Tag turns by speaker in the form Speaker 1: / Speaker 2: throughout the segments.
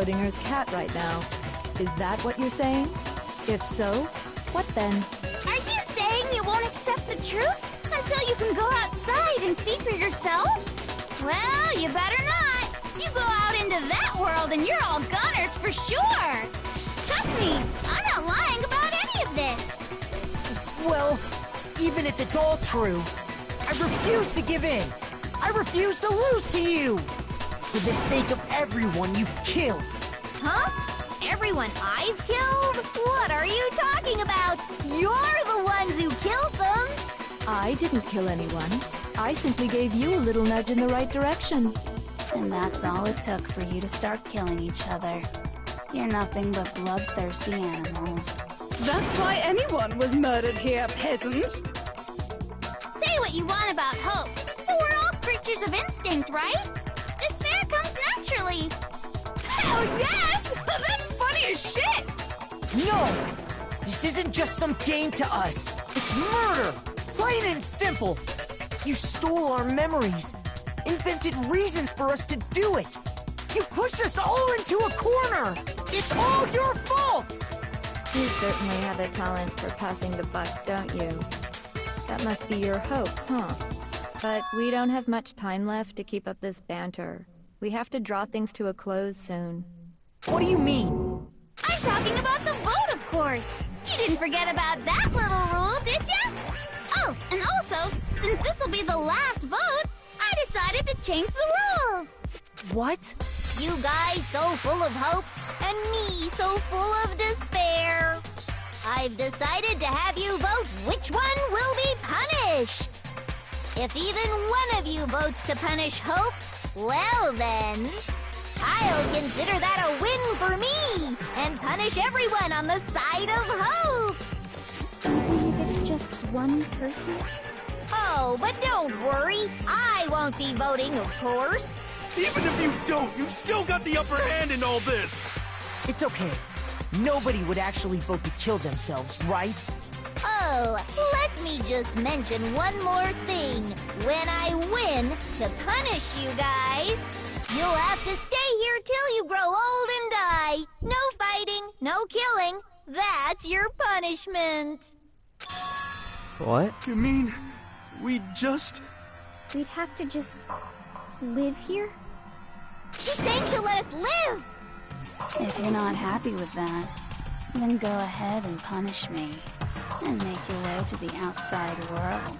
Speaker 1: Schrodinger's cat right now. Is that what you're saying? If so, what then?
Speaker 2: Are you saying you won't accept the truth until you can go outside and see for yourself? Well, you better not. You go out into that world and you're all goners for sure. Trust me, I'm not lying about any of this.
Speaker 3: Well, even if it's all true, I refuse to give in. I refuse to lose to you. For the sake of everyone you've killed.
Speaker 2: Huh? Everyone I've killed? What are you talking about? You're the ones who killed them!
Speaker 1: I didn't kill anyone. I simply gave you a little nudge in the right direction.
Speaker 4: And that's all it took for you to start killing each other. You're nothing but bloodthirsty animals.
Speaker 5: That's why anyone was murdered here, peasant.
Speaker 2: Say what you want about hope, but we're all creatures of instinct, right? Despair comes naturally.
Speaker 5: Hell yes! That's funny as shit!
Speaker 3: No! This isn't just some game to us. It's murder! Plain and simple. You stole our memories, invented reasons for us to do it. You pushed us all into a corner. It's all your fault!
Speaker 1: You certainly have a talent for passing the buck, don't you? That must be your hope, huh? But we don't have much time left to keep up this banter. We have to draw things to a close soon.
Speaker 3: What do you mean?
Speaker 2: I'm talking about the vote, of course. You didn't forget about that little rule, did ya? Oh, and also, since this'll be the last vote, I decided to change the rules.
Speaker 3: What?
Speaker 2: You guys so full of hope, and me so full of despair. I've decided to have you vote which one will be punished. If even one of you votes to punish Hope, well then, I'll consider that a win for me, and punish everyone on the side of Hope.
Speaker 1: Even if it's just one person?
Speaker 2: Oh, but don't worry, I won't be voting, of course.
Speaker 6: Even if you don't, you've still got the upper hand in all this!
Speaker 3: It's okay. Nobody would actually vote to kill themselves, right?
Speaker 2: Oh, let me just mention one more thing. When I win to punish you guys, you'll have to stay here till you grow old and die. No fighting, no killing. That's your punishment.
Speaker 7: What?
Speaker 6: You mean, we'd
Speaker 8: We'd have to just live here?
Speaker 2: She's saying she'll let us live.
Speaker 4: If you're not happy with that, then go ahead and punish me. And make your way to the outside world.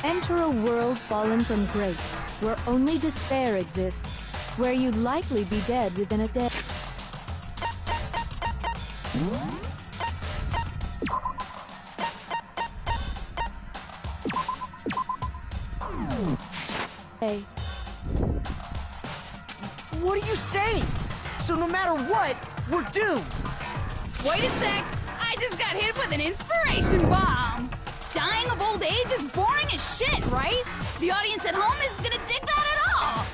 Speaker 1: Enter a world fallen from grace, where only despair exists, where you'd likely be dead within a day. Hey.
Speaker 3: What are you saying? So no matter what, we're doomed.
Speaker 5: Wait a sec! I just got hit with an inspiration bomb! Dying of old age is boring as shit, right? The audience at home isn't gonna dig that at all!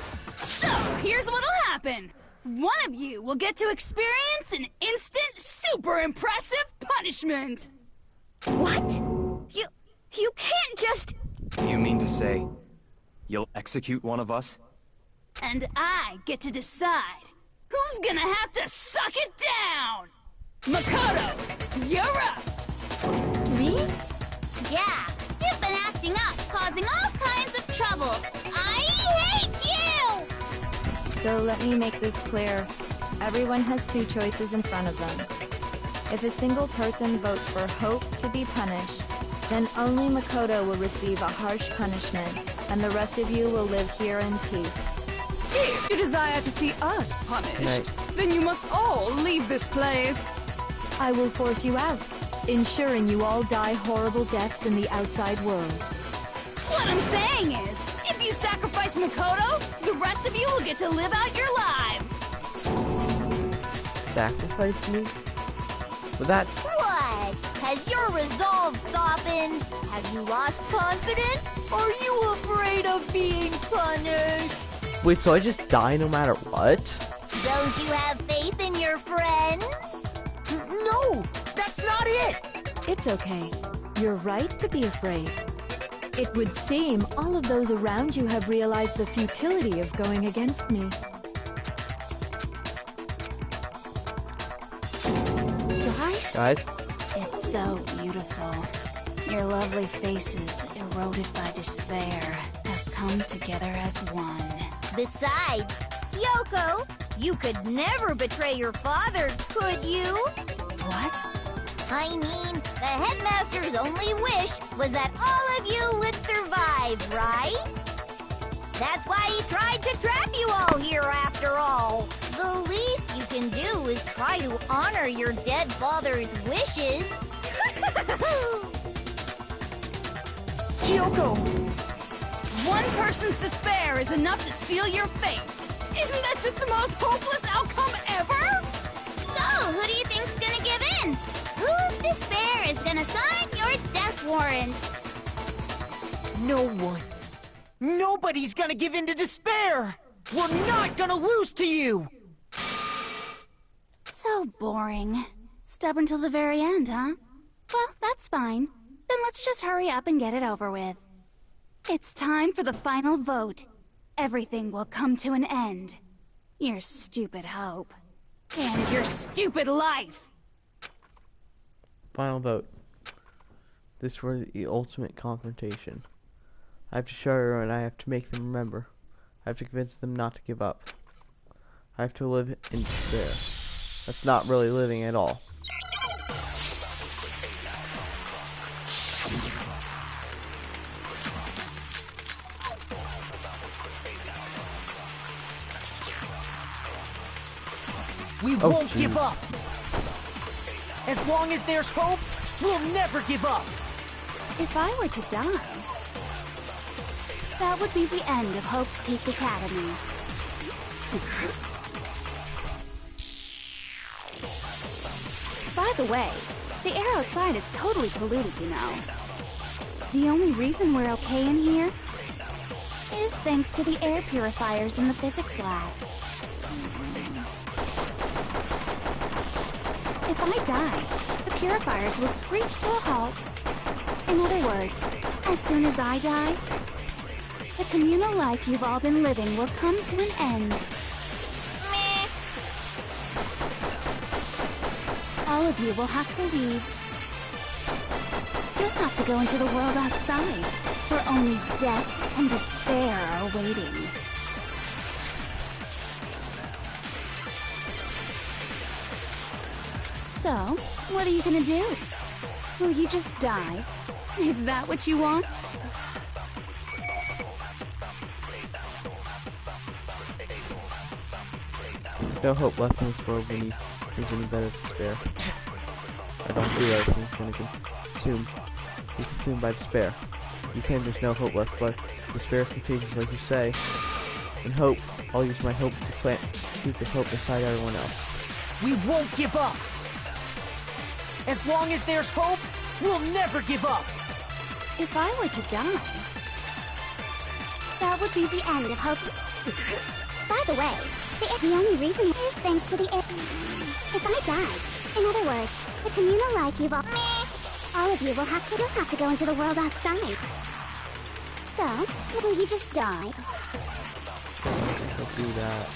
Speaker 5: So, here's what'll happen. One of you will get to experience an instant, super impressive punishment!
Speaker 8: What? You can't just...
Speaker 6: Do you mean to say you'll execute one of us?
Speaker 5: And I get to decide who's gonna have to suck it down! Makoto, you're up!
Speaker 3: Me?
Speaker 2: Yeah, you've been acting up, causing all kinds of trouble. I hate you!
Speaker 1: So let me make this clear. Everyone has two choices in front of them. If a single person votes for Hope to be punished, then only Makoto will receive a harsh punishment, and the rest of you will live here in peace.
Speaker 5: If you desire to see us punished, then you must all leave this place.
Speaker 1: I will force you out, ensuring you all die horrible deaths in the outside world.
Speaker 5: What I'm saying is, if you sacrifice Makoto, the rest of you will get to live out your lives.
Speaker 7: Sacrifice me? Well, that's...
Speaker 2: What? Has your resolve softened? Have you lost confidence? Are you afraid of being punished?
Speaker 7: Wait, so I just die no matter what?
Speaker 2: Don't you have faith in your friends?
Speaker 3: No, that's not it.
Speaker 1: It's okay. You're right to be afraid. It would seem all of those around you have realized the futility of going against me.
Speaker 7: Guys,
Speaker 4: It's so beautiful. Your lovely faces, eroded by despair, have come together as one.
Speaker 2: Besides, Yoko, you could never betray your father, could you?
Speaker 4: What?
Speaker 2: I mean, the headmaster's only wish was that all of you would survive, right? That's why he tried to trap you all here after all. The least you can do is try to honor your dead father's wishes.
Speaker 3: Kyoko!
Speaker 5: One person's despair is enough to seal your fate. Isn't that just the most hopeless outcome ever?
Speaker 8: So, who do you think's gonna give in? Whose despair is gonna sign your death warrant?
Speaker 3: No one. Nobody's gonna give in to despair! We're not gonna lose to you!
Speaker 4: So boring. Stubborn till the very end, huh? Well, that's fine. Then let's just hurry up and get it over with. It's time for the final vote. Everything will come to an end. Your stupid hope.
Speaker 5: And your stupid life.
Speaker 7: final vote. This for the ultimate confrontation. I have to show everyone, I have to make them remember. I have to convince them not to give up. I have to live in despair. That's not really living at all.
Speaker 3: We won't give up. As long as there's hope, we'll never give up.
Speaker 4: If I were to die, that would be the end of Hope's Peak Academy. By the way, the air outside is totally polluted, you know. The only reason we're okay in here is thanks to the air purifiers in the physics lab. If I die, the purifiers will screech to a halt. In other words, as soon as I die, the communal life you've all been living will come to an end.
Speaker 2: Meh.
Speaker 4: All of you will have to leave. You'll have to go into the world outside, where only death and despair are waiting. So, what are you gonna do? Will you just die? Is that what you want?
Speaker 7: No hope left in this world when you think any better despair. I don't feel everything's gonna be consumed by despair. You can't there's no hope left, but despair is contagious like you say. And hope, I'll use my hope to plant seeds of hope inside everyone else.
Speaker 3: We won't give up. As long as there's hope, we'll never give up.
Speaker 4: If I were to die,
Speaker 8: That would be the end of hope. By the way, the only reason is thanks to the air. If I die, in other words, the communal life you've all of you will have to go into the world outside. So, will you just die?
Speaker 7: Don't do that.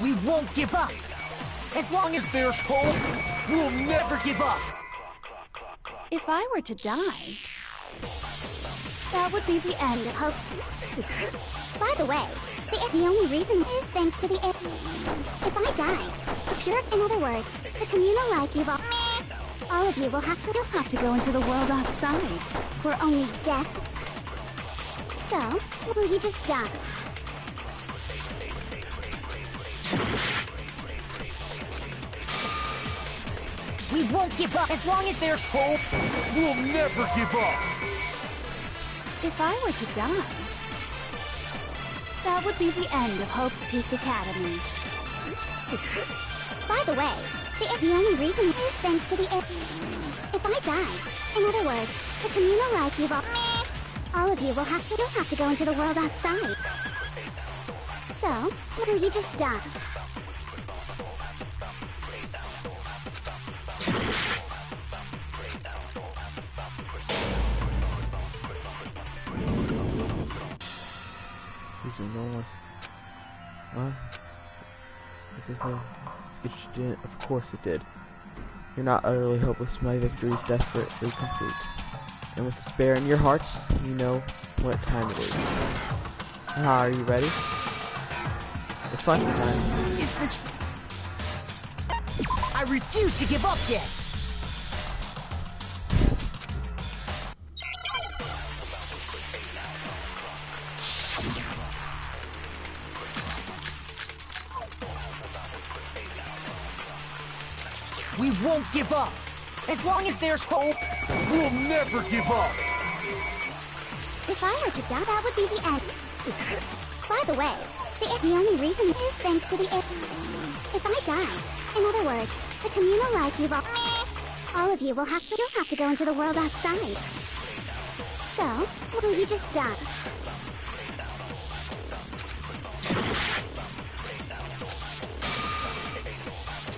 Speaker 3: We won't give up. As long as there's hope, we'll never give up.
Speaker 4: if I were to die, that would be the end of Hope's...
Speaker 8: By the way, the only reason is thanks to the air. If I die, in other words, the communal life you've all of you will have to
Speaker 4: go into the world outside.
Speaker 8: where only death. So, will you just die?
Speaker 3: We won't give up. As long as there's hope, we'll never give up.
Speaker 4: If I were to die, that would be the end of Hope's Peak Academy.
Speaker 8: By the way, the only reason is thanks to the air. If I die, in other words, the communal life you've all of you will have to go into the world outside. So, will you just die?
Speaker 7: listen, no one wants... What? Is this a... It didn't. Of course it did. You're not utterly hopeless. My victory is desperately complete. And with despair in your hearts, you know what time it is. Are you ready? It's fun time.
Speaker 3: Is this... I refuse to give up yet! We won't give up! As long as there's hope,
Speaker 6: We'll never give up!
Speaker 8: If I were to die, that would be the end. By the way, the only reason is thanks to the air. If I die, in other words, the communal life you've all of you will have to, you'll have to go into the world outside. So, will you just die?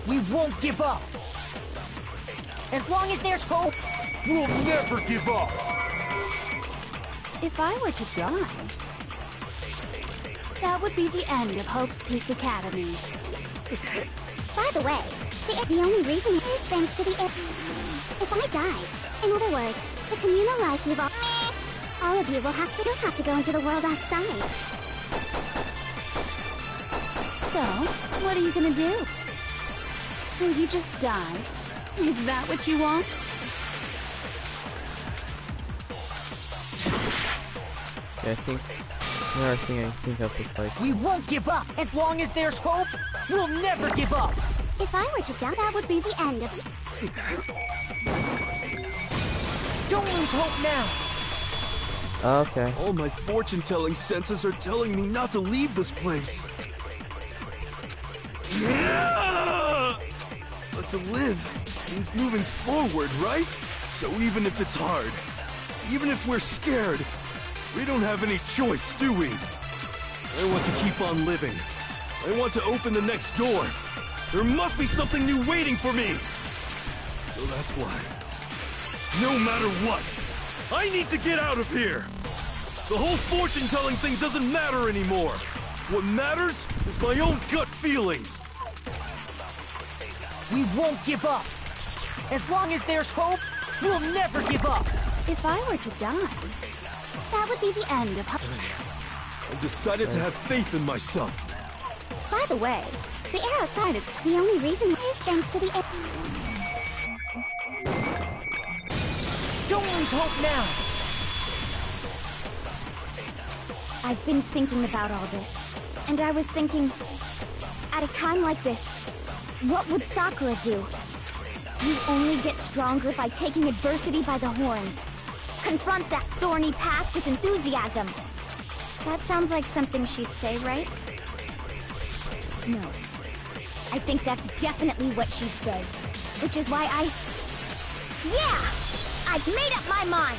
Speaker 3: we won't give up! As long as there's hope,
Speaker 6: We'll never give up!
Speaker 4: If I were to die, that would be the end of Hope's Peak Academy.
Speaker 8: By the way, the only reason is thanks to the air. If I die, in other words, the communal life you've all of you will have to, you'll have to go into the world outside.
Speaker 4: So, what are you gonna do? Will you just die? Is that what you want?
Speaker 7: Yeah, I think another thing I think of is like...
Speaker 3: we won't give up! As long as there's hope, we'll never give up!
Speaker 8: If I were to die, that would be the end of...
Speaker 3: Don't lose hope now!
Speaker 7: Okay.
Speaker 6: All my fortune-telling senses are telling me not to leave this place. But to live means moving forward, right? So even if it's hard, even if we're scared, we don't have any choice, do we? I want to keep on living. I want to open the next door. There must be something new waiting for me. So that's why, no matter what, I need to get out of here. The whole fortune-telling thing doesn't matter anymore. What matters is my own gut feelings.
Speaker 3: We won't give up! As long as there's hope, we'll never give up!
Speaker 4: If I were to die, that would be the end of
Speaker 6: I've decided to have faith in myself.
Speaker 8: By the way, the air outside is the only reason is thanks to the air.
Speaker 3: Don't lose hope now!
Speaker 1: I've been thinking about all this, and I was thinking, at a time like this, what would Sakura do? You only get stronger by taking adversity by the horns. Confront that thorny path with enthusiasm. That sounds like something she'd say, right? No. I think that's definitely what she'd say. Which is why yeah! I've made up my mind!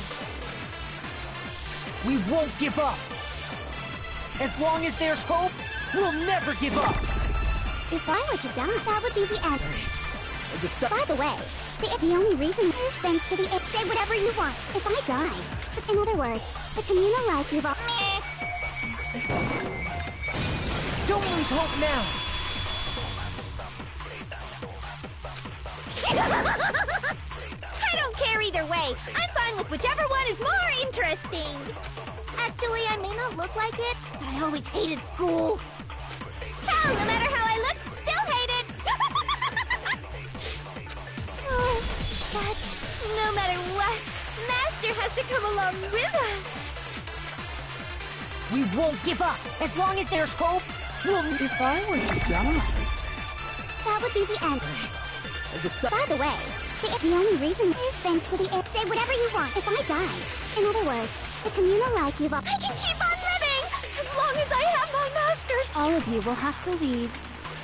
Speaker 3: We won't give up! As long as there's hope, we'll never give up!
Speaker 8: If I were to die, that would be the end.
Speaker 3: I just...
Speaker 8: By the way, the only reason is thanks to the air. Say whatever you want. If I die, in other words, the communal life you've all...
Speaker 3: Don't lose hope now!
Speaker 2: I don't care either way. I'm fine with whichever one is more interesting. Actually, I may not look like it, but I always hated school. Hell, no matter how I look, still hate it. Oh, but no matter what, Master has to come along with us.
Speaker 3: We won't give up! As long as there's hope, we'll...
Speaker 4: If I were to die,
Speaker 8: That would be the end. By the way, the only reason is thanks to the air. Say whatever you want. If I die, in other words, the communal life you've all...
Speaker 2: I can keep on living as long as I have my masters.
Speaker 4: all of you will have to leave.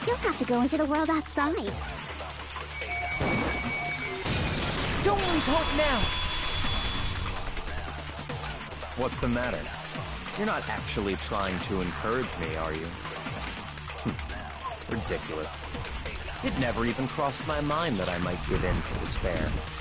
Speaker 8: You'll have to go into the world outside.
Speaker 3: Don't lose hope now!
Speaker 9: What's the matter? You're not actually trying to encourage me, are you? Ridiculous. It never even crossed my mind that I might give in to despair.